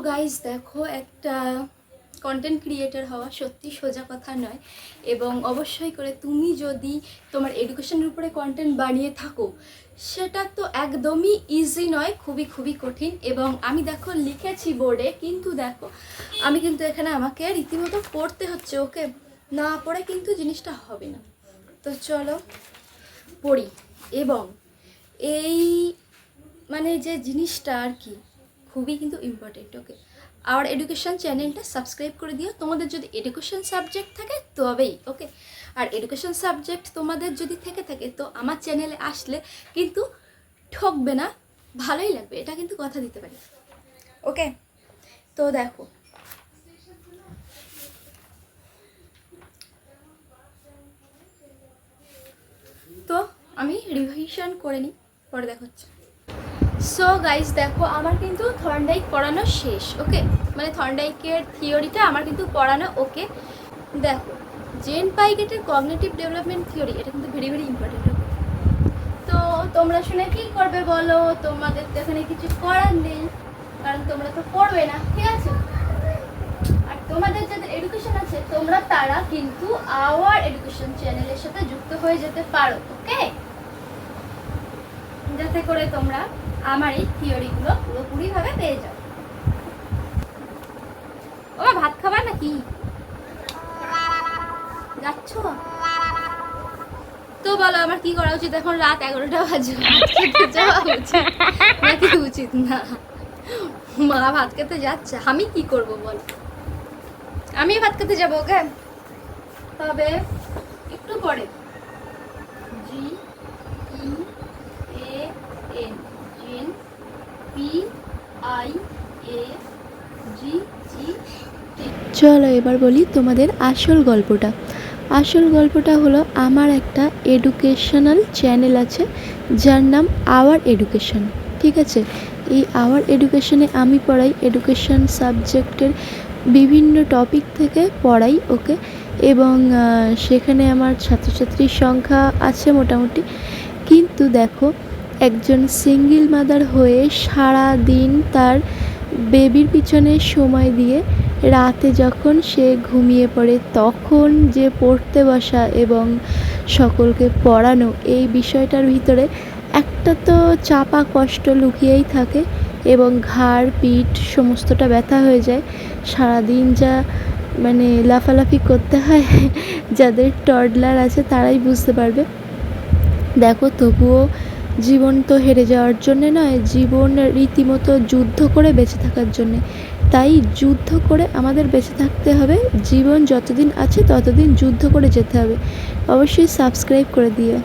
Guys দেখো, একটা content creator হওয়া সত্যি সোজা কথা নয়, এবং অবশ্যই করে তুমি যদি তোমার এডুকেশনের উপরে কন্টেন্ট বানিয়ে থাকো সেটা তো একদমই ইজি নয়, খুবই খুবই কঠিন। এবং আমি দেখো লিখেছি বোর্ডে, কিন্তু দেখো আমি কিন্তু এখানে আমাকে রীতিমতো পড়তে হচ্ছে, ওকে, না পড়ে কিন্তু জিনিসটা হবে না। তো চলো পড়ি। এবং এই মানে যে জিনিসটা আর কি খুবই কিন্তু ইম্পর্টেন্ট, ওকে। আর এডুকেশন চ্যানেলটা সাবস্ক্রাইব করে দিও তোমাদের যদি এডুকেশন সাবজেক্ট থাকে তবেই, ওকে। আর এডুকেশন সাবজেক্ট তোমাদের যদি থেকে থাকে তো আমার চ্যানেলে আসলে কিন্তু ঠকবে না, ভালোই লাগবে, এটা কিন্তু কথা দিতে পারি, ওকে। তো দেখো, তো আমি রিভিশন করে নিই, পরে দেখাচ্ছি। সো গাইজ দেখো, আমার কিন্তু থর্নডাইক পড়ানো শেষ, ওকে। মানে থর্নডাইকের থিওরিটা আমার কিন্তু পড়ানো, ওকে। দেখো, জেন পাইগেটের কগনিটিভ ডেভেলপমেন্ট থিওরি, এটা কিন্তু ভেরি ভেরি ইম্পর্টেন্ট, ওকে। তো তোমরা শুনে কী করবে বলো? তোমাদের তো এখানে কিছু করার নেই, কারণ তোমরা তো পড়বে না, ঠিক আছে। আর তোমাদের যাদের এডুকেশন আছে তোমরা তারা কিন্তু আওয়ার এডুকেশন চ্যানেলের সাথে যুক্ত হয়ে যেতে পারো, ওকে, যাতে করে তোমরা আমার এই থিওরিগুলো পুরোপুরিভাবে পেয়ে যাও। ও ভাত খাবার নাকি যাচ্ছ? তো বলো আমার কি করা উচিত? এখন রাত 11টা বাজে, যাওয়া উচিত নাকি উচিত না? মা ভাত খেতে যাচ্ছে, আমি কি করব বল? আমি ভাত খেতে যাবো, ওকে। তবে একটু পরে G E A N, gen, P I A G G. চলো এবার বলি তোমাদের আসল গল্পটা। আসল গল্পটা হলো, আমার একটা এডুকেশনাল চ্যানেল আছে যার নাম আওয়ার এডুকেশন, ঠিক আছে। এই আওয়ার এডুকেশনে আমি পড়াই এডুকেশন সাবজেক্টের বিভিন্ন টপিক থেকে পড়াই, ওকে। এবং সেখানে আমার ছাত্রছাত্রীর সংখ্যা আছে মোটামুটি। কিন্তু দেখো, একজন সিঙ্গেল মাদার হয়ে সারা দিন তার বেবির পিছনে সময় দিয়ে রাতে যখন সে ঘুমিয়ে পড়ে তখন যে পড়তে বসা এবং সকলকে পড়ানো, এই বিষয়টার ভিতরে একটা তো চাপা কষ্ট লুকিয়েই থাকে, এবং ঘাড় পিঠ সমস্তটা ব্যথা হয়ে যায়। সারাদিন যা মানে লাফালাফি করতে হয়, যাদের টডলার আছে তারাই বুঝতে পারবে। দেখো, তবুও জীবন তো হেরে যাওয়ার জন্যে নয়, জীবন রীতিমতো যুদ্ধ করে বেঁচে থাকার জন্যে। তাই যুদ্ধ করে আমাদের বেঁচে থাকতে হবে, জীবন যতদিন আছে ততদিন যুদ্ধ করে যেতে হবে। অবশ্যই সাবস্ক্রাইব করে দিও।